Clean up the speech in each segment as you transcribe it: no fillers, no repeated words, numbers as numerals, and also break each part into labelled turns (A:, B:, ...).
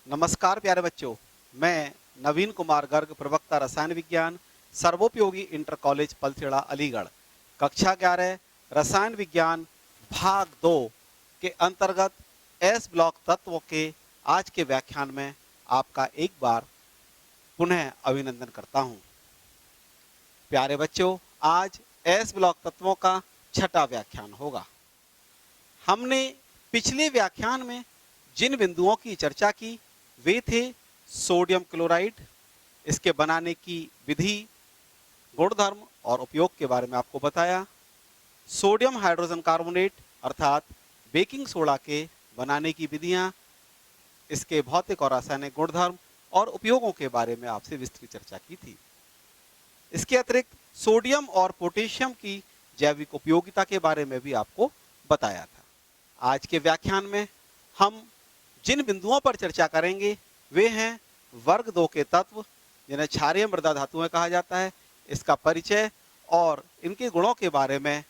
A: नमस्कार प्यारे बच्चों, मैं नवीन कुमार गर्ग, प्रवक्ता रसायन विज्ञान, सर्वोपयोगी इंटर कॉलेज पलथेड़ा अलीगढ़, कक्षा 11 रसायन विज्ञान भाग 2 के अंतर्गत एस ब्लॉक तत्वों के आज के व्याख्यान में आपका एक बार पुनः अभिनंदन करता हूं। प्यारे बच्चों, आज एस ब्लॉक तत्वों का छठा व्याख्यान होगा। हमने पिछले व्याख्यान में जिन बिंदुओं की चर्चा की वे थे सोडियम क्लोराइड, इसके बनाने की विधि, गुणधर्म और उपयोग के बारे में आपको बताया। सोडियम हाइड्रोजन कार्बोनेट अर्थात बेकिंग सोडा के बनाने की विधियां, इसके भौतिक और रासायनिक गुणधर्म और उपयोगों के बारे में आपसे विस्तृत चर्चा की थी। इसके अतिरिक्त सोडियम और पोटेशियम की जैविक उपयोगिता के बारे में भी आपको बताया था। आज के व्याख्यान में हम जिन बिंदुओं पर चर्चा करेंगे वे हैं वर्ग 2 के तत्व, जिन्हें क्षारीय मृदा धातुएं कहा जाता है, इसका परिचय और इनके गुणों के बारे में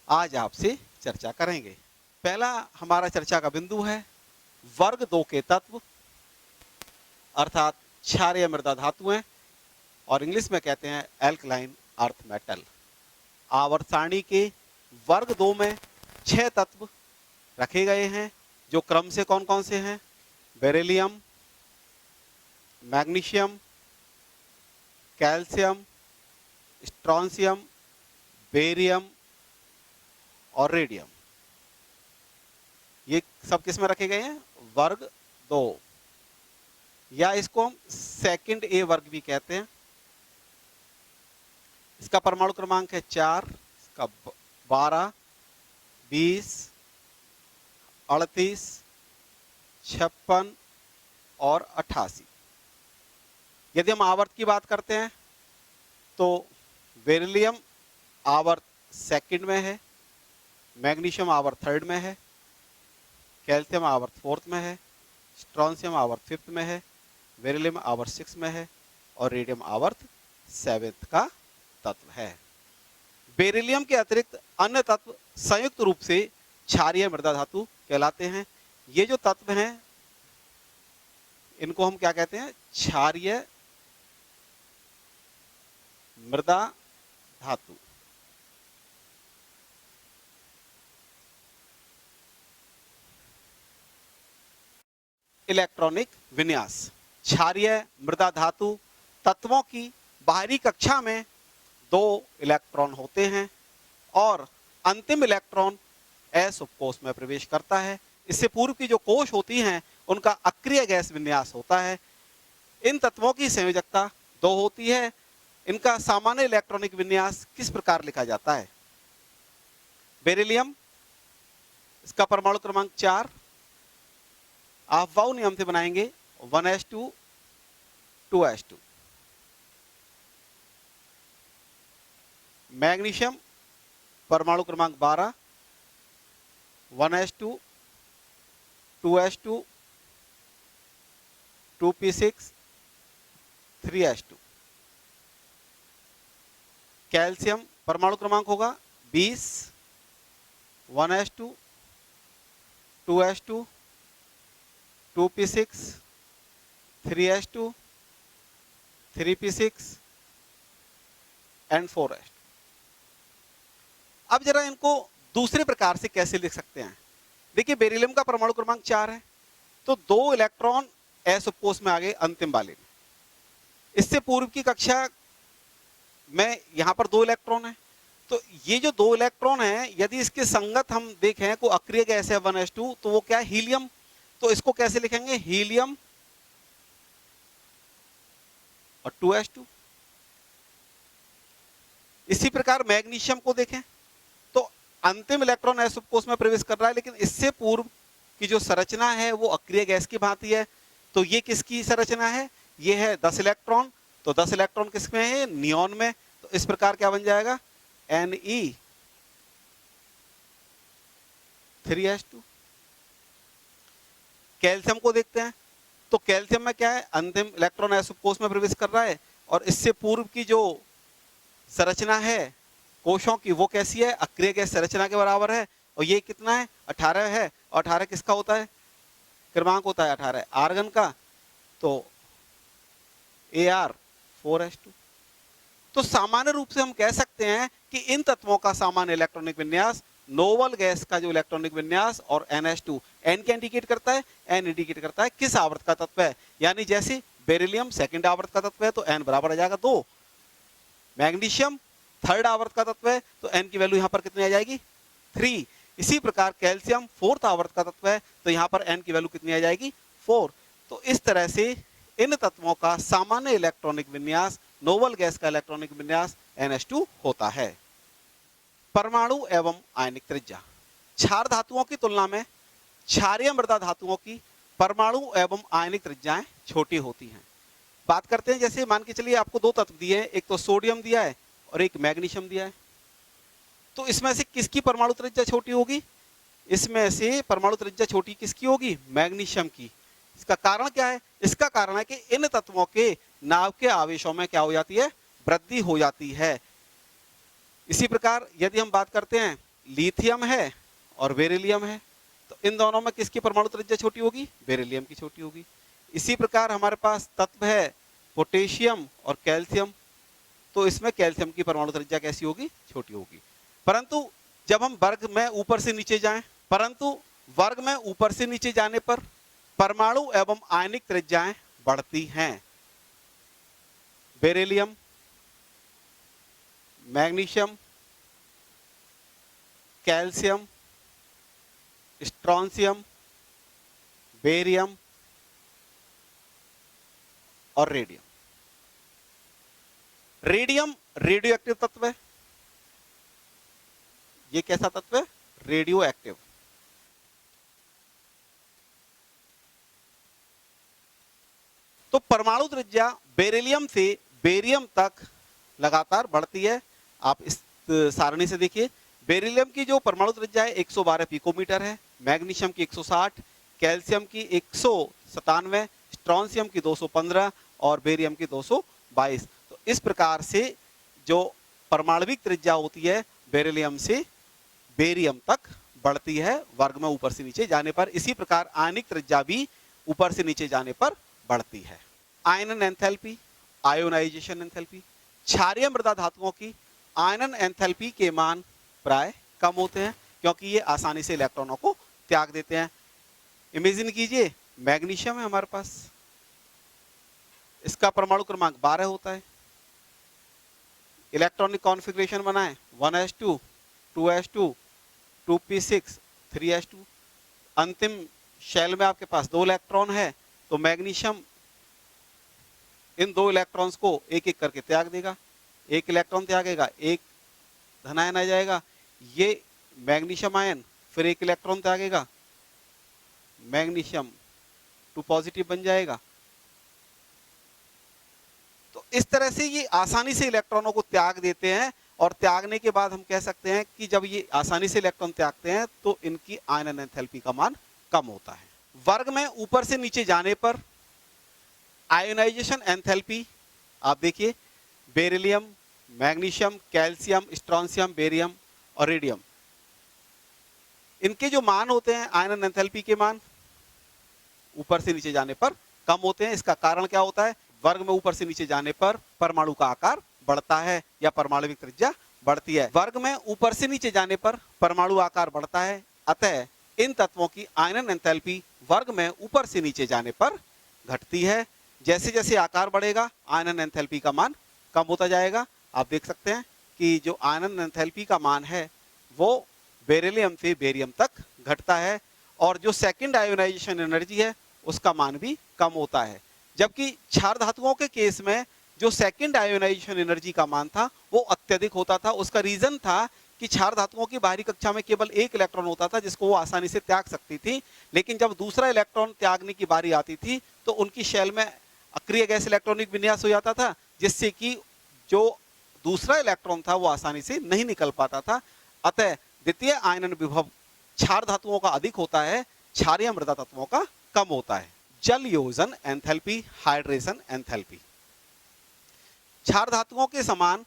A: आज आपसे चर्चा करेंगे। पहला हमारा चर्चा का बिंदु है वर्ग 2 के तत्व अर्थात क्षारीय मृदा धातुएं, और इंग्लिश में कहते हैं एल्कलाइन अर्थ मेटल। आवर्त सारणी के वर्ग 2 में 6 तत्व रखे गए हैं, जो क्रम से कौन कौन से हैं? Beryllium, magnesium, calcium, strontium, barium और रेडियम। ये सब किस में रखे गए हैं? वर्ग 2, या इसको हम सेकंड ए वर्ग भी कहते हैं। इसका परमाणु क्रमांक है 4, इसका 12, 20, 38, 56 और 88। यदि हम आवर्त की बात करते हैं तो बेरिलियम आवर्त सेकंड में है, मैग्नीशियम आवर्त थर्ड में है, कैल्शियम आवर्त फोर्थ में है, स्ट्रोंशियम आवर्त फिफ्थ में है, बेरिलियम आवर्त सिक्स में है और रेडियम आवर्त सेवेंथ का तत्व है। बेरिलियम के अतिरिक्त अन्य तत्व संयुक्त रूप से क्षारीय मृदा धातु कहलाते हैं। ये जो तत्व हैं इनको हम क्या कहते हैं? क्षारीय मृदा धातु। इलेक्ट्रॉनिक विन्यास। क्षारीय मृदा धातु तत्वों की बाहरी कक्षा में 2 इलेक्ट्रॉन होते हैं और अंतिम इलेक्ट्रॉन एस उपकोष में प्रवेश करता है। इससे पूर्व की जो कोश होती हैं उनका अक्रिय गैस विन्यास होता है। इन तत्वों की संयोजकता 2 होती है। इनका सामान्य इलेक्ट्रॉनिक विन्यास किस प्रकार लिखा जाता है? बेरिलियम, इसका परमाणु क्रमांक 4, अफबाउ नियम से बनाएंगे 1s2 2s2। मैग्नीशियम परमाणु क्रमांक 12, 1s2 2s2 2p6 3s2। Calcium परमाणु क्रमांक होगा 20, 1s2 2s2 2p6 3s2 3p6 and 4s2। अब जरा इनको दूसरे प्रकार से कैसे लिख सकते हैं? देखिए, बेरिलियम का परमाणु क्रमांक 4 है तो 2 इलेक्ट्रॉन एस उपकोष में आ गए अंतिम वाले में। इससे पूर्व की कक्षा में यहां पर 2 इलेक्ट्रॉन है, तो ये जो 2 इलेक्ट्रॉन है यदि इसके संगत हम देखें को अक्रिय गैस है 1s2, तो वो क्या है? हीलियम। तो इसको कैसे लिखेंगे? हीलियम और 2s2। इसी प्रकार मैग्नीशियम को देखें तो अंतिम इलेक्ट्रॉन एस उपकोष में प्रवेश कर रहा है, लेकिन इससे पूर्व की जो संरचना है वो अक्रिय गैस की भांति है। तो ये किसकी संरचना है? ये है 10 इलेक्ट्रॉन। तो 10 इलेक्ट्रॉन किसमें है? नियॉन में। तो इस प्रकार क्या बन जाएगा? Ne3s2। कैल्शियम को देखते हैं तो कैल्शियम में क्या है? अंतिम इलेक्ट्रॉन एस उपकोष में प्रवेश कर रहा है और इससे पूर्व की जो संरचना है कोशों की वो कैसी है? अक्रिय गैस संरचना के बराबर है। और ये कितना है? 18 है। और 18 किसका होता है? क्रमांक होता है 18। आर्गन का तो Ar4s2। तो सामान्य रूप से हम कह सकते हैं कि इन तत्वों का सामान्य इलेक्ट्रॉनिक विन्यास, नोबल गैस का जो इलेक्ट्रॉनिक विन्यास और NH2, N क्या इंडिकेट करता है, N इंडिकेट करता है किस आवर्त का तत्व है। यानी जैसे बेरिलियम सेकंड आवर्त का तत्व है तो N बराबर आ जाएगा 2, मैग्नीशियम थर्ड आवर्त का तत्व है तो N की वैल्यू यहां पर कितनी आ जाएगी 3। इसी प्रकार कैल्शियम फोर्थ आवर्त का तत्व है तो यहां पर N की वैल्यू कितनी आ जाएगी 4। तो इस तरह से इन तत्वों का सामान्य इलेक्ट्रॉनिक विन्यास, नोबल गैस का इलेक्ट्रॉनिक विन्यास NH2 होता है। परमाणु एवं आयनिक त्रिज्या। क्षार धातुओं की तुलना में क्षारीय मृदा धातुओं की परमाणु एवं आयनिक त्रिज्याएं छोटी होती हैं। बात करते हैं, जैसे मान के चलिए आपको दो तत्व दिए हैं, एक तो सोडियम दिया है और एक मैग्नीशियम दिया है, तो इसमें से किसकी परमाणु त्रिज्या छोटी होगी? इसमें से परमाणु त्रिज्या छोटी किसकी होगी? मैग्नीशियम की। इसका कारण क्या है? इसका कारण है कि इन तत्वों के नाव के आवेशों में क्या हो जाती है? वृद्धि हो जाती है। इसी प्रकार यदि हम बात करते हैं लिथियम है और बेरिलियम है, तो इन दोनों में किसकी परमाणु त्रिज्या छोटी होगी? बेरिलियम की छोटी होगी। इसी प्रकार हमारे पास तत्व है पोटेशियम और कैल्शियम, तो इसमें कैल्शियम की परमाणु त्रिज्या कैसी होगी? छोटी होगी। परंतु जब हम वर्ग में ऊपर से नीचे जाने पर परमाणु एवं आयनिक त्रिज्याएं बढ़ती हैं। Beryllium, magnesium, calcium, strontium, barium और रेडियम। रेडियम रेडियो एक्टिव तत्व है। ये कैसा तत्व है? Radio active. तो परमाणु त्रिज्या बेरिलियम से बेरियम तक लगातार बढ़ती है। आप इस सारणी से देखिए, बेरिलियम की जो परमाणु त्रिज्या है 112 पिकोमीटर है, मैग्नीशियम की 160, कैल्शियम की 197, स्ट्रोंशियम की 215 और बेरियम की 222। तो इस प्रकार से जो परमाणविक त्रिज्या होती है बेरिलियम से बेरियम तक बढ़ती है वर्ग में ऊपर से नीचे जाने पर। इसी प्रकार आयनिक त्रिज्या भी ऊपर से नीचे जाने पर बढ़ती है। आयनन एंथैल्पी, आयोनाइजेशन एंथैल्पी। क्षारीय मृदा धातुओं की आयनन एंथैल्पी के मान प्राय कम होते हैं क्योंकि ये आसानी से इलेक्ट्रॉनों को त्याग देते हैं। इमेजिन कीजिए मैग्नीशियम है हमारे पास, इसका परमाणु क्रमांक 12 होता है। इलेक्ट्रॉनिक कॉन्फ़िगरेशन बनाएं 1s2, 2s2, 2p6, 3s2। अंतिम शेल में आपके पास 2 इलेक्ट्रॉन है तो मैग्नीशियम इन 2 इलेक्ट्रॉन्स को एक एक करके त्याग देगा। एक इलेक्ट्रॉन त्यागेगा, एक धनायन आ जाएगा, ये मैग्नीशियम आयन, फिर एक इलेक्ट्रॉन त्यागेगा, मैग्नीशियम 2 पॉजिटिव बन जाएगा। तो इस तरह से ये आसानी से इलेक्ट्रॉनों को त्याग देते हैं और त्यागने के बाद हम कह सकते हैं कि जब ये आसानी से इलेक्ट्रॉन त्यागते हैं तो इनकी आयनन एंथैल्पी का मान कम होता है। वर्ग में ऊपर से नीचे जाने पर आयोनाइजेशन एंथैल्पी आप देखिए, beryllium, magnesium, calcium, strontium, barium और रेडियम, इनके जो मान होते हैं आयनन एंथैल्पी के मान ऊपर से नीचे जाने पर कम होते हैं। इसका कारण क्या होता है? वर्ग में ऊपर से नीचे जाने पर परमाणु का आकार बढ़ता है या परमाणुविक त्रिज्या बढ़ती है। वर्ग में ऊपर से नीचे जाने पर परमाणु आकार बढ़ता है, अतः इन तत्वों की आयनन एंथैल्पी वर्ग में ऊपर से नीचे जाने पर घटती है। जैसे जैसे आकार बढ़ेगा आयनन एंथैल्पी का मान कम होता जाएगा। आप देख सकते हैं कि जो आयनन एंथैल्पी का मान है वो बेरिलियम से बेरियम तक घटता है और जो सेकंड आयोनाइजेशन एनर्जी है उसका मान भी कम होता है। जबकि क्षार धातुओं के केस में जो सेकंड आयोनाइजेशन एनर्जी का मान था वो अत्यधिक होता था। उसका रीजन था कि क्षार धातुओं की बाहरी कक्षा में केवल एक इलेक्ट्रॉन होता था जिसको वो आसानी से त्याग सकती थी, लेकिन जब दूसरा इलेक्ट्रॉन त्यागने की बारी आती थी तो उनकी शेल में अक्रिय गैस इलेक्ट्रॉनिक विन्यास हो जाता था, जिससे कि जो दूसरा इलेक्ट्रॉन था वो आसानी से नहीं निकल पाता था। अतः द्वितीय आयनन विभव क्षार धातुओं का अधिक होता है, क्षारीय मृदा तत्वों का कम होता है। जल योजन एंथैल्पी, हाइड्रेशन एंथैल्पी। क्षार धातुओं के समान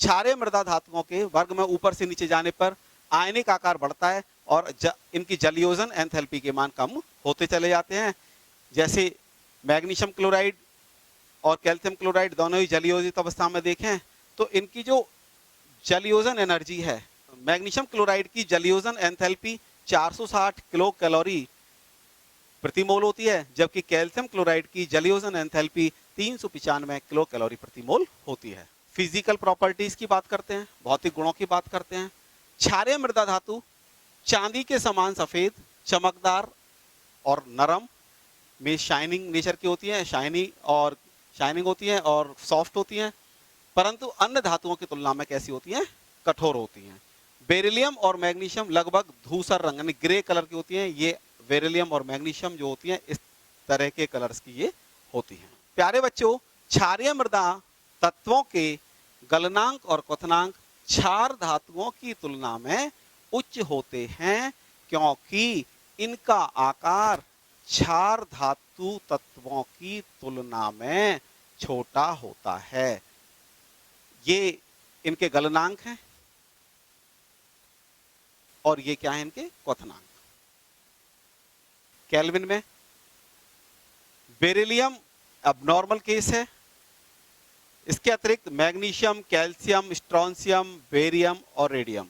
A: क्षारीय मृदा धातुओं के वर्ग में ऊपर से नीचे जाने पर आयनिक आकार बढ़ता है और इनकी जलयोजन एंथैल्पी के मान कम होते चले जाते हैं। जैसे मैग्नीशियम क्लोराइड और कैल्शियम क्लोराइड दोनों ही जलयोजित अवस्था में देखें तो इनकी जो जलयोजन एनर्जी है, मैग्नीशियम क्लोराइड की जलयोजन एंथैल्पी 460 किलो कैलोरी प्रति मोल होती है, जबकि कैल्शियम क्लोराइड की जलयोजन एंथैल्पी 395 किलो कैलोरी प्रति मोल होती है। फिजिकल प्रॉपर्टीज की बात करते हैं, भौतिक गुणों की बात करते हैं। क्षारीय मृदा धातु चांदी के समान सफेद, चमकदार और नरम में शाइनिंग नेचर की होती है, शाइनिंग होती है और सॉफ्ट होती हैं, परंतु अन्य धातुओं की तुलना में कैसी होती हैं? कठोर होती हैं। बेरिलियम और मैग्नीशियम लगभग धूसर रंग यानी ग्रे कलर की होती हैं। ये बेरिलियम और मैग्नीशियम जो होती हैं इस तरह के कलर्स की ये होती हैं। प्यारे बच्चों, क्षारीय मृदा तत्वों के गलनांक और क्वथनांक क्षार धातुओं की तुलना में उच्च होते हैं, क्योंकि इनका आकार क्षार धातु तत्वों की तुलना में छोटा होता है। ये इनके गलनांक हैं और ये क्या है? इनके क्वथनांक। केल्विन में बेरिलियम अबनॉर्मल केस है। इसके अतिरिक्त मैग्नीशियम, कैल्शियम, स्ट्रोंशियम, बेरियम और रेडियम,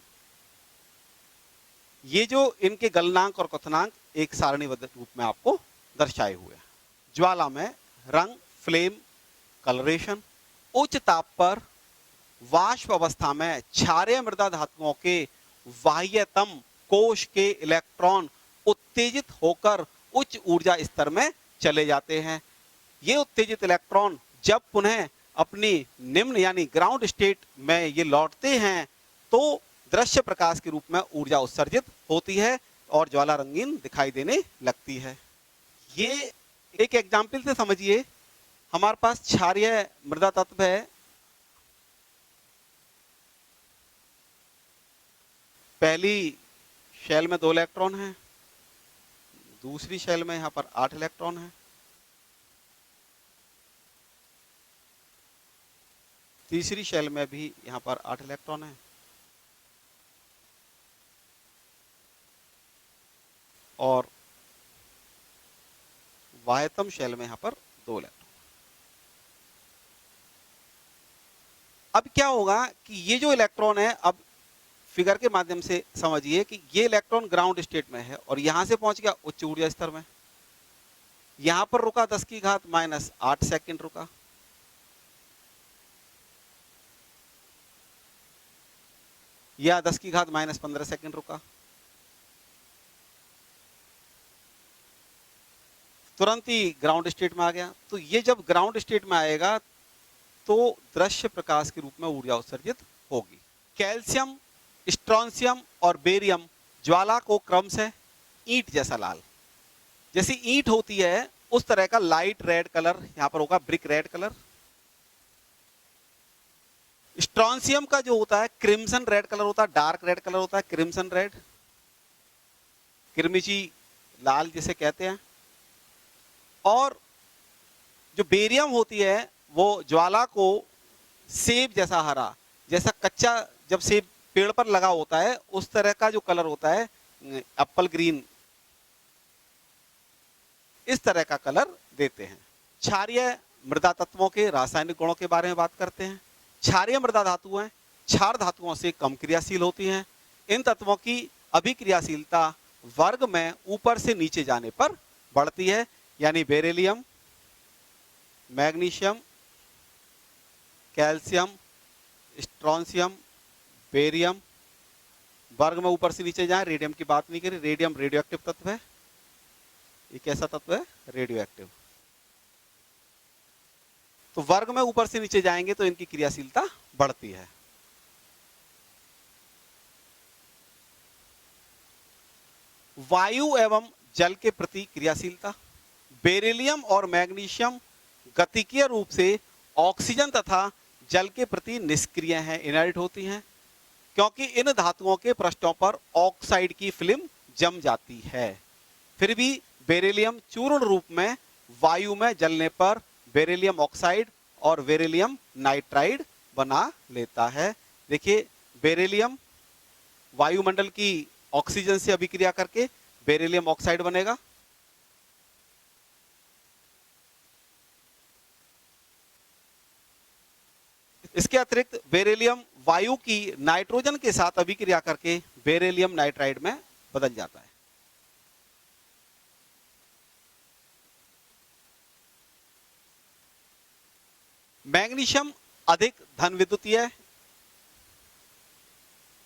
A: ये जो इनके गलनांक और क्वथनांक एक सारणीबद्ध रूप में आपको दर्शाए हुए हैं। ज्वाला में रंग, फ्लेम, कलरेशन। उच्च ताप पर वाष्प अवस्था में क्षारीय मृदा धातुओं के बाह्यतम कोश के इलेक्ट्रॉन उत्तेजित होकर उच्च ऊर्जा स्तर में चले जाते हैं। ये उत्तेजित इलेक्ट्रॉन जब पुनः अपनी निम्न यानी ग्राउंड स्टेट में ये लौटते हैं तो दृश्य प्रकाश के रूप में ऊर्जा उत्सर्जित होती है और ज्वाला रंगीन दिखाई देने लगती है। ये एक एग्जाम्पल से समझिए। हमारे पास क्षारीय मृदा तत्व है। पहली शेल में 2 इलेक्ट्रॉन हैं, दूसरी शेल में यहां पर 8 इलेक्ट्रॉन हैं, तीसरी शेल में भी यहां पर 8 इलेक्ट्रॉन हैं और बाह्यतम शेल में यहां पर 2 इलेक्ट्रॉन। अब क्या होगा कि ये जो इलेक्ट्रॉन है, अब फिगर के माध्यम से समझिए कि ये इलेक्ट्रॉन ग्राउंड स्टेट में है और यहां से पहुंच गया उच्च ऊर्जा स्तर में। यहां पर रुका 10⁻⁸ सेकंड रुका, या 10⁻⁻15 सेकंड रुका, तुरंत ही ग्राउंड स्टेट में आ गया। तो ये जब ग्राउंड स्टेट में आएगा तो दृश्य प्रकाश के रूप में ऊर्जा उत्सर्जित होगी। कैल्शियम, स्ट्रोंशियम और बेरियम ज्वाला को क्रमशः ईंट जैसा लाल, जैसी ईंट होती है उस तरह का लाइट रेड कलर यहां पर होगा, ब्रिक रेड कलर। स्ट्रोंशियम का जो होता है क्रिम्सन रेड कलर होता है, डार्क रेड कलर होता है, क्रिम्सन रेड, किरमिची लाल जिसे कहते हैं। और जो बेरियम होती है वो ज्वाला को सेब जैसा हरा, जैसा कच्चा जब सेब पेड़ पर लगा होता है उस तरह का जो कलर होता है, एप्पल ग्रीन, इस तरह का कलर देते हैं। क्षारीय मृदा तत्वों के रासायनिक गुणों के बारे में बात करते हैं। क्षारीय मृदा धातुएं क्षार धातुओं से कम क्रियाशील होती हैं। इन तत्वों की अभिक्रियाशीलता वर्ग में ऊपर से नीचे जाने पर बढ़ती है, यानी beryllium, magnesium, calcium, strontium, barium वर्ग में ऊपर से नीचे जाए। रेडियम की बात नहीं करी, रेडियम रेडियो एक्टिव तत्व है। ये कैसा तत्व है? Radio active. तो वर्ग में ऊपर से नीचे जाएंगे तो इनकी क्रियाशीलता बढ़ती है। वायु एवं जल के प्रति क्रियाशीलता। बेरिलियम और मैग्नीशियम गतिकीय रूप से ऑक्सीजन तथा जल के प्रति निष्क्रिय हैं, इनर्ट होती हैं, क्योंकि इन धातुओं के पृष्ठों पर ऑक्साइड की फिल्म जम जाती है। फिर भी बेरिलियम चूर्ण रूप में वायु में जलने पर बेरिलियम ऑक्साइड और बेरिलियम नाइट्राइड बना लेता है। देखिए, बेरिलियम वायुमंडल की ऑक्सीजन से अभिक्रिया करके बेरिलियम ऑक्साइड बनेगा इसके अतिरिक्त बेरिलियम वायु की नाइट्रोजन के साथ अभिक्रिया करके बेरिलियम नाइट्राइड में बदल जाता है। मैग्नीशियम अधिक धन विद्युतीय है,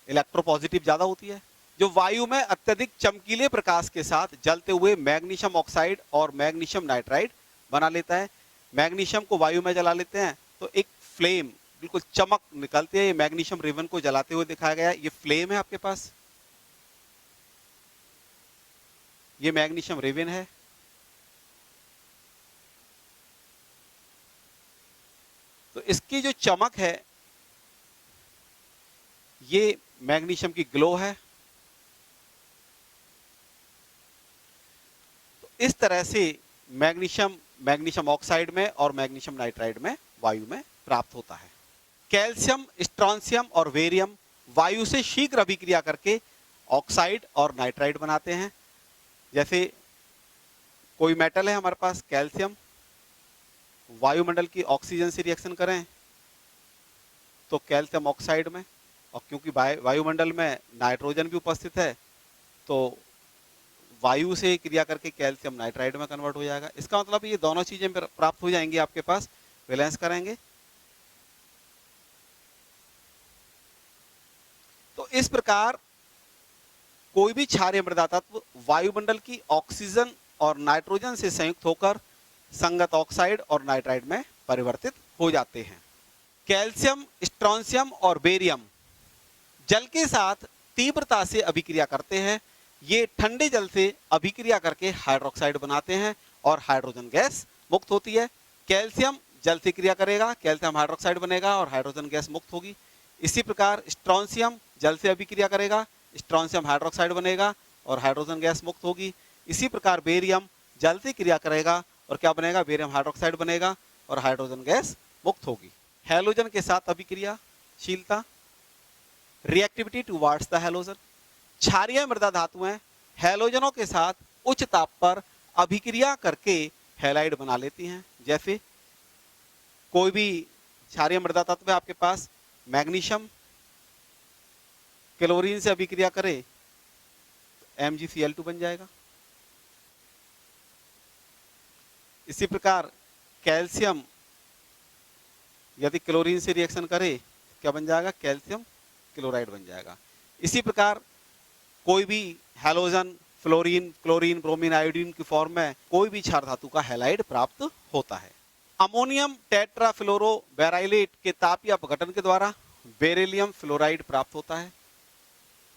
A: इलेक्ट्रोपॉजिटिव ज्यादा होती है, जो वायु में अत्यधिक चमकीले प्रकाश के साथ जलते हुए मैग्नीशियम ऑक्साइड और मैग्नीशियम नाइट्राइड बना लेता है। मैग्नीशियम को वायु में जला लेते हैं तो एक फ्लेम, बिल्कुल चमक निकलती है। ये मैग्नीशियम रिबन को जलाते हुए दिखाया गया है। ये फ्लेम है आपके पास, ये मैग्नीशियम रिबन है। तो इसकी जो चमक है ये मैग्नीशियम की ग्लो है। तो इस तरह से मैग्नीशियम ऑक्साइड में और मैग्नीशियम नाइट्राइड में वायु में प्राप्त होता है। कैल्शियम, स्ट्रोंशियम और बेरियम वायु से शीघ्र अभिक्रिया करके ऑक्साइड और नाइट्राइड बनाते हैं। जैसे कोई मेटल है हमारे पास कैल्शियम, वायुमंडल की ऑक्सीजन से रिएक्शन करें तो कैल्शियम ऑक्साइड में, और क्योंकि वायुमंडल में नाइट्रोजन भी उपस्थित है तो वायु से क्रिया करके कैल्शियम नाइट्राइड में कन्वर्ट हो जाएगा। इसका मतलब ये दोनों चीजें प्राप्त हो जाएंगी आपके पास, बैलेंस करेंगे। तो इस प्रकार कोई भी क्षारीय मृदा तत्व वायुमंडल की ऑक्सीजन और नाइट्रोजन से संयुक्त होकर संगत ऑक्साइड और नाइट्राइड में परिवर्तित हो जाते हैं। कैल्शियम, स्ट्रोंशियम और बेरियम जल के साथ तीव्रता से अभिक्रिया करते हैं। ये ठंडे जल से अभिक्रिया करके हाइड्रोक्साइड बनाते हैं और हाइड्रोजन गैस मुक्त होती है। कैल्शियम जल से क्रिया करेगा, कैल्शियम हाइड्रोक्साइड बनेगा और हाइड्रोजन गैस मुक्त होगी। इसी प्रकार स्ट्रोंशियम जल से अभिक्रिया करेगा, स्ट्रोंशियम हाइड्रोक्साइड बनेगा और हाइड्रोजन गैस मुक्त होगी। इसी प्रकार बेरियम जल से क्रिया करेगा और क्या बनेगा, बेरियम हाइड्रोक्साइड बनेगा और हाइड्रोजन गैस मुक्त होगी। हैलोजन के साथ अभिक्रियाशीलता, रिएक्टिविटी टुवर्ड्स द हैलोजन। क्षारीय मृदा धातुएं हैलोजनों के साथ उच्च ताप पर अभिक्रिया करके हैलाइड बना लेती हैं। जैसे कोई भी क्षारीय मृदा तत्व है आपके पास, मैग्नीशियम क्लोरीन से अभिक्रिया करे तो MgCl2 बन जाएगा। इसी प्रकार कैल्शियम यदि क्लोरीन से रिएक्शन करे क्या बन जाएगा, कैल्शियम क्लोराइड बन जाएगा। इसी प्रकार कोई भी halogen fluorine, chlorine, bromine, iodine की फॉर्म में कोई भी क्षार धातु का हैलाइड प्राप्त होता है। अमोनियम टेट्राफ्लोरोबेराइलेट के तापीय अपघटन के द्वारा बेरिलियम फ्लोराइड प्राप्त होता है।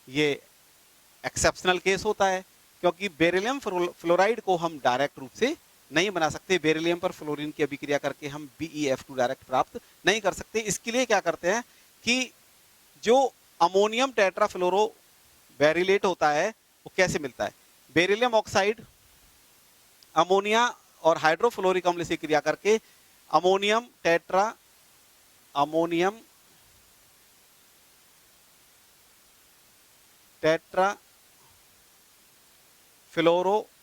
A: ये एक्सेप्शनल केस होता है क्योंकि बेरिलियम फ्लोराइड को हम डायरेक्ट रूप से नहीं बना सकते। बेरिलियम पर फ्लोरीन की अभिक्रिया करके हम BeF2 डायरेक्ट प्राप्त नहीं कर सकते। इसके लिए क्या करते हैं कि जो अमोनियम टेट्राफ्लोरोबेरिलेट होता है वो कैसे मिलता है, बेरिलियम ऑक्साइड अमोनिया और हाइड्रोफ्लोरिक अम्ल से क्रिया करके अमोनियम टेट्रा फ्लोरोबेराइलेट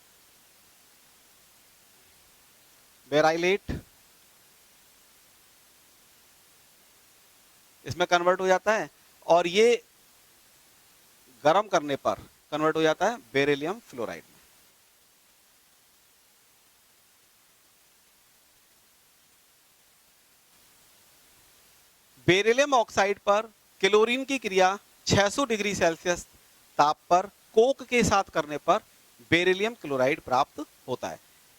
A: इसमें कन्वर्ट हो जाता है और ये गर्म करने पर कन्वर्ट हो जाता है बेरिलियम फ्लोराइड में। बेरिलियम ऑक्साइड पर क्लोरीन की क्रिया 600 डिग्री सेल्सियस ताप पर कोक के साथ करने पर बेरिलियम क्लोराइड प्राप्त होता है।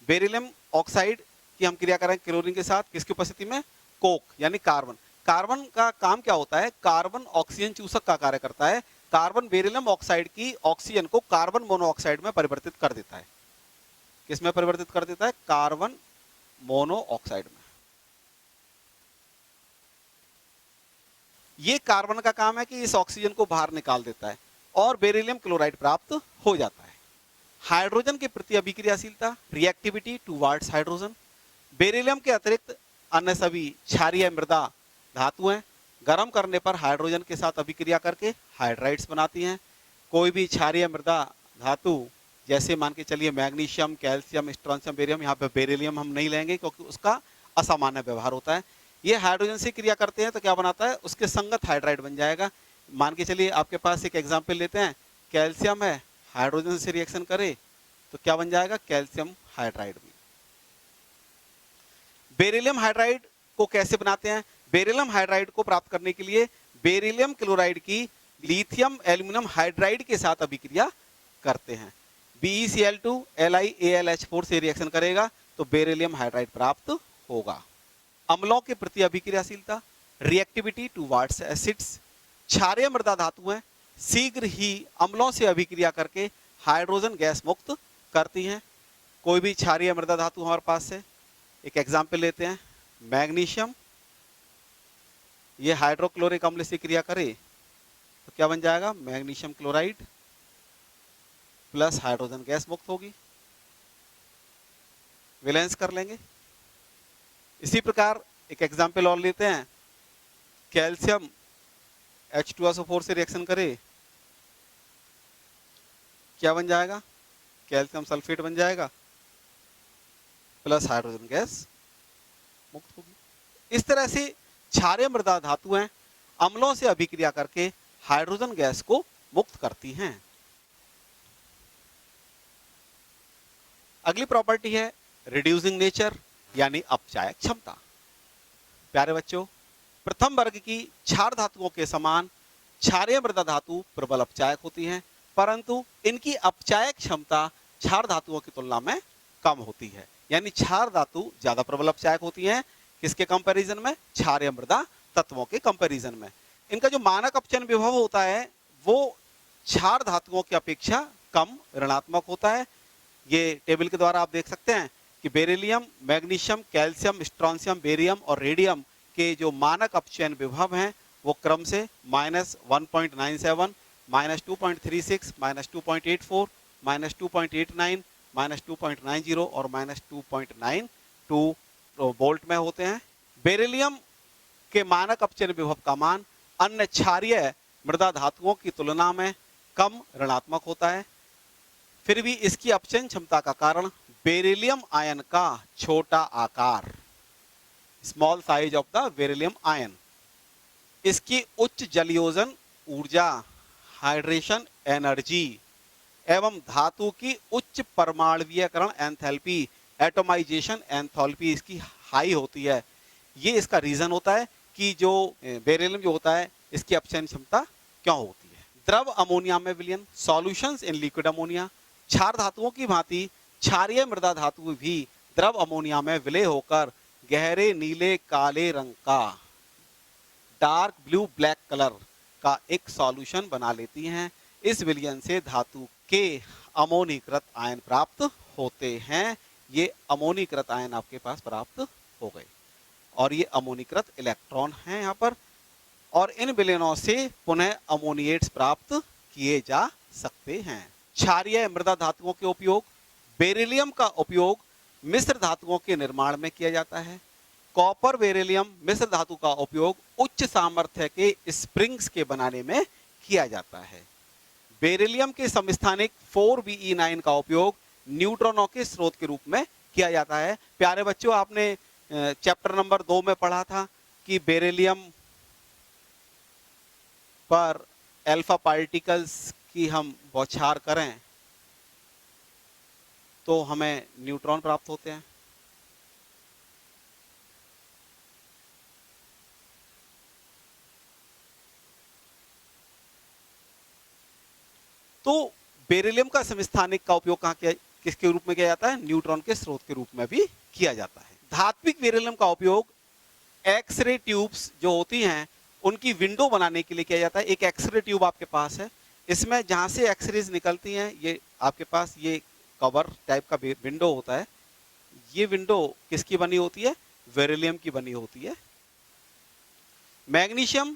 A: बेरिलियम ऑक्साइड की हम क्रिया करें क्लोरीन के साथ, किसकी उपस्थिति में, कोक यानी कार्बन। कार्बन का काम क्या होता है, कार्बन ऑक्सीजन चूसक का कार्य करता है। कार्बन बेरिलियम ऑक्साइड की ऑक्सीजन को कार्बन मोनोऑक्साइड में परिवर्तित कर देता है। किसमें परिवर्तित कर देता है, कार्बन मोनोऑक्साइड में। ये कार्बन का काम है कि इस ऑक्सीजन को बाहर निकाल देता है और बेरिलियम क्लोराइड प्राप्त हो जाता है। हाइड्रोजन के प्रति अभिक्रियाशीलता, रिएक्टिविटी टुवर्ड्स हाइड्रोजन। बेरिलियम के अतिरिक्त अन्य सभी क्षारीय मृदा धातुएं गर्म करने पर हाइड्रोजन के साथ अभिक्रिया करके हाइड्राइड्स बनाती हैं। कोई भी क्षारीय मृदा धातु जैसे मान के चलिए मैग्नीशियम, कैल्शियम, स्ट्रोंशियम, बेरियम, यहाँ पे बेरिलियम हम नहीं लेंगे क्योंकि उसका असामान्य व्यवहार होता है। ये हाइड्रोजन से क्रिया करते हैं तो क्या बनाता है, उसके संगत हाइड्राइड बन जाएगा। मान के चलिए आपके पास एक एग्जाम्पल लेते हैं, कैल्शियम है, हाइड्रोजन से रिएक्शन करे तो क्या बन जाएगा, कैल्शियम हाइड्राइड भी। बेरिलियम हाइड्राइड को कैसे बनाते हैं, बेरिलियम हाइड्राइड को प्राप्त करने के लिए बेरिलियम क्लोराइड की लिथियम एल्यूमिनियम हाइड्राइड के साथ अभिक्रिया करते हैं। BeCl2 LiAlH4 से रिएक्शन करेगा तो बेरिलियम हाइड्राइड प्राप्त होगा। अम्लों के प्रति अभिक्रियाशीलता, रिएक्टिविटी टुवर्ड्स एसिड्स। क्षारीय मृदा धातु हैं, शीघ्र ही अम्लों से अभिक्रिया करके हाइड्रोजन गैस मुक्त करती हैं। कोई भी क्षारीय मृदा धातु हमारे पास से एक एग्जाम्पल लेते हैं, मैग्नीशियम, ये हाइड्रोक्लोरिक अम्ल से क्रिया करे तो क्या बन जाएगा, magnesium chloride plus hydrogen gas मुक्त होगी। वैलेंस कर लेंगे। इसी प्रकार एक एग्जाम्पल और लेते हैं, कैल्शियम H2SO4 से रिएक्शन करे क्या बन जाएगा, कैल्शियम सल्फेट बन जाएगा प्लस हाइड्रोजन गैस मुक्त होगी। इस तरह से क्षारीय मृदा धातुएं अम्लों से अभिक्रिया करके हाइड्रोजन गैस को मुक्त करती हैं। अगली प्रॉपर्टी है रिड्यूसिंग नेचर यानी अपचायक क्षमता। प्यारे बच्चों, प्रथम वर्ग की क्षार धातुओं के समान क्षारीय मृदा धातु प्रबल अपचायक होती हैं, परंतु इनकी अपचायक क्षमता क्षार धातुओं की तुलना में कम होती है। यानी क्षार धातु ज्यादा प्रबल अपचायक होती हैं, किसके कंपैरिजन में, क्षारीय मृदा तत्वों के कंपैरिजन में। इनका जो मानक अपचयन विभव होता है वो क्षार धातुओं की अपेक्षा कम ऋणात्मक होता है। ये टेबल के द्वारा आप देख सकते हैं कि beryllium, magnesium, calcium, strontium, barium और रेडियम के जो मानक अपचयन विभव हैं वो क्रम से -1.97, -2.36, -2.84, -2.89, -2.90 और -2.92 वोल्ट में होते हैं। बेरिलियम के मानक अपचयन विभव का मान अन्य क्षारीय मृदा धातुओं की तुलना में कम ऋणात्मक होता है। फिर भी इसकी अपचयन क्षमता का कारण बेरिलियम आयन का छोटा आकार, small size of the beryllium ion, इसकी उच्च जलयोजन ऊर्जा, हाइड्रेशन एनर्जी एवं धातु की उच्च परमाणुीयकरण एंथैल्पी, एटोमाइजेशन एंथैल्पी इसकी हाई होती है। ये इसका रीजन होता है कि जो बेरिलियम जो होता है इसकी अपचयन क्षमता क्यों होती है। द्रव अमोनिया में विलयन, सॉल्यूशंस इन लिक्विड अमोनिया। क्षार धातुओं की भांति क्षारीय मृदा धातु भी द्रव अमोनिया में विलय होकर गहरे नीले काले रंग का, डार्क ब्लू ब्लैक कलर का एक सॉल्यूशन बना लेती हैं। इस विलयन से धातु के अमोनीकृत आयन प्राप्त होते हैं। ये अमोनीकृत आयन आपके पास प्राप्त हो गए और ये अमोनीकृत इलेक्ट्रॉन हैं यहाँ पर, और इन विलयनों से पुनः अमोनिएट्स प्राप्त किए जा सकते हैं। क्षारीय मृदा धातुओं के उपयोग, बेरिलियम का उपयोग मिश्र धातुओं के निर्माण में किया जाता है। कॉपर बेरिलियम मिश्र धातु का उपयोग उच्च सामर्थ्य के स्प्रिंग्स के बनाने में किया जाता है। बेरिलियम के समस्थानिक 4Be9 का उपयोग न्यूट्रॉनों के स्रोत के रूप में किया जाता है। प्यारे बच्चों, आपने चैप्टर नंबर 2 में पढ़ा था कि बेरिलियम पर अल्फा पार्टिकल्स की हम बौछार करें तो हमें न्यूट्रॉन प्राप्त होते हैं। तो बेरिलियम का समस्थानिक का उपयोग कहाँ किया, किसके रूप में किया जाता है, न्यूट्रॉन के स्रोत के रूप में भी किया जाता है। धात्विक बेरिलियम का उपयोग एक्सरे ट्यूब्स जो होती हैं उनकी विंडो बनाने के लिए किया जाता है। एक एक्सरे ट्यूब आपके पास है, इसमें जहां से एक्सरेज निकलती हैं, ये आपके पास ये कवर टाइप का विंडो होता है। ये विंडो किसकी बनी होती है, बेरिलियम की बनी होती है। मैग्नीशियम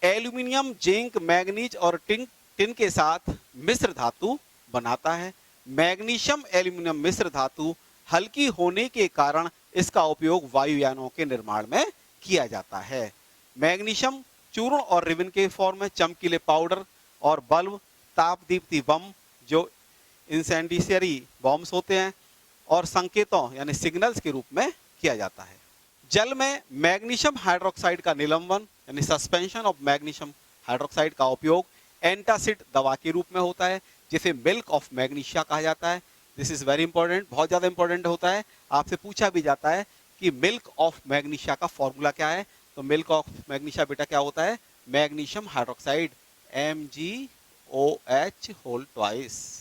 A: एल्यूमिनियम, जिंक, मैग्नीज और टिन के साथ मिश्र धातु बनाता है। मैग्नीशियम एल्यूमिनियम मिश्र धातु हल्की होने के कारण इसका उपयोग वायुयानों के निर्माण में किया जाता है। मैग्नीशियम चूर्ण और रिबन के फॉर्म में, चमकीले पाउडर और बल्ब, तापदीप्ति बम जो इंसेंडिशियरी बॉम्ब्स होते हैं और संकेतों यानी सिग्नल्स के रूप में किया जाता है। जल में मैग्नीशियम हाइड्रोक्साइड का निलंबन यानी सस्पेंशन ऑफ मैग्नीशियम हाइड्रोक्साइड का उपयोग एंटासिड दवा के रूप में होता है, जिसे मिल्क ऑफ मैग्नीशिया कहा जाता है। दिस इज वेरी इंपॉर्टेंट, बहुत ज्यादा इंपॉर्टेंट होता है। आपसे पूछा भी जाता है कि मिल्क ऑफ मैग्नीशिया का फॉर्मूला क्या है। तो मिल्क ऑफ मैग्नीशिया बेटा क्या होता है? Magnesium hydroxide, MgOH whole twice.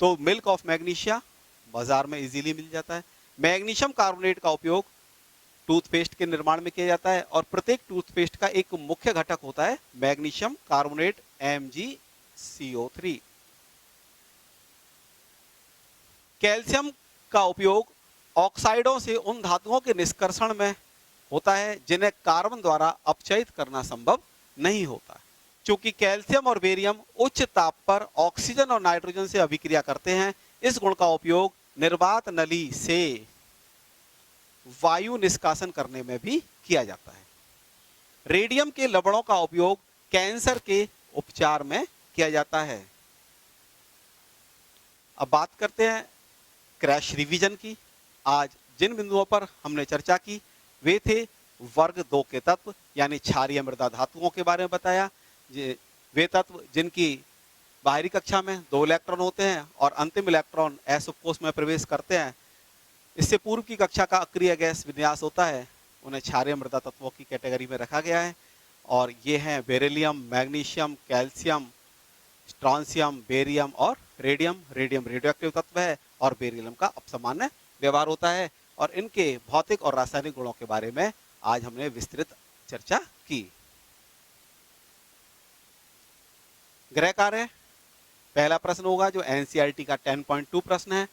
A: तो मिल्क ऑफ मैग्नीशिया बाजार में इजीली मिल जाता है। मैग्नीशियम कार्बोनेट का उपयोग टूथपेस्ट के निर्माण में किया जाता है और प्रत्येक टूथपेस्ट का एक मुख्य घटक होता है मैग्नीशियम कार्बोनेट MgCO3। कैल्शियम का उपयोग ऑक्साइडों से उन धातुओं के निष्कर्षण में होता है जिन्हें कार्बन द्वारा अपचयित करना संभव नहीं होता है। चूंकि कैल्शियम और बेरियम उच्च ताप पर ऑक्सीजन और नाइट्रोजन से अभिक्रिया करते हैं, इस गुण का उपयोग निर्वात नली से वायु निष्कासन करने में भी किया जाता है। रेडियम के लवणों का उपयोग कैंसर के उपचार में किया जाता है। अब बात करते हैं क्रैश रिवीजन की। आज जिन बिंदुओं पर हमने चर्चा की वे थे वर्ग 2 के तत्व यानी क्षारीय मृदा धातुओं के बारे में बताया। वे तत्व जिनकी बाहरी कक्षा में 2 इलेक्ट्रॉन होते हैं और अंतिम इलेक्ट्रॉन s उपकोष में प्रवेश करते हैं। इससे पूर्व की कक्षा का अक्रिय गैस विन्यास होता है, उन्हें क्षारीय मृदा तत्वों की कैटेगरी में रखा गया है। और ये हैं beryllium, magnesium, calcium, strontium, barium और रेडियम। रेडियम रेडियोएक्टिव तत्व है और बेरिलियम का अपसामान्य व्यवहार होता है। और इनके भौतिक और रासायनिक गुणों के बारे में आज हमने विस्तृत चर्चा की। गृह कार्य पहला प्रश्न होगा जो एनसीईआरटी का 10.2 प्रश्न है।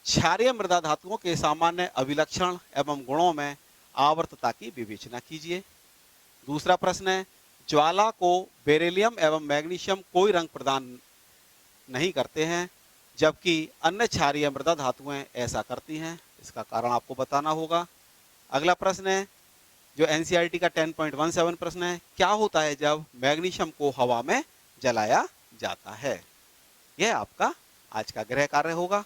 A: क्षारीय मृदा धातुओं के सामान्य अभिलक्षण एवं गुणों में आवर्तता की विवेचना कीजिए। दूसरा प्रश्न है ज्वाला को बेरिलियम एवं मैग्नीशियम कोई रंग प्रदान नहीं करते हैं जबकि अन्य क्षारीय मृदा धातुएं ऐसा करती हैं, इसका कारण आपको बताना होगा। अगला प्रश्न है जो एनसीईआरटी का 10.17 प्रश्न है, क्या होता है जब मैग्नीशियम को हवा में जलाया जाता है। यह आपका आज का गृह कार्य होगा।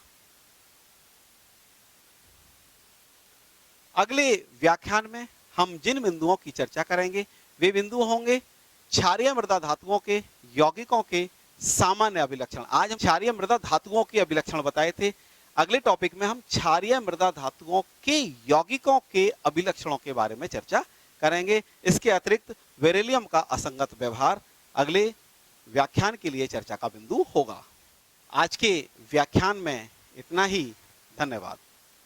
A: अगले व्याख्यान में हम जिन बिंदुओं की चर्चा करेंगे वे बिंदु होंगे क्षारीय मृदा धातुओं के यौगिकों के सामान्य अभिलक्षण। आज हम क्षारीय मृदा धातुओं के अभिलक्षण बताए थे। अगले टॉपिक में हम क्षारीय मृदा धातुओं के यौगिकों के अभिलक्षणों के बारे में चर्चा करेंगे। इसके अतिरिक्त बेरिलियम का असंगत व्यवहार अगले व्याख्यान के लिए चर्चा का बिंदु होगा। आज के व्याख्यान में इतना ही। धन्यवाद।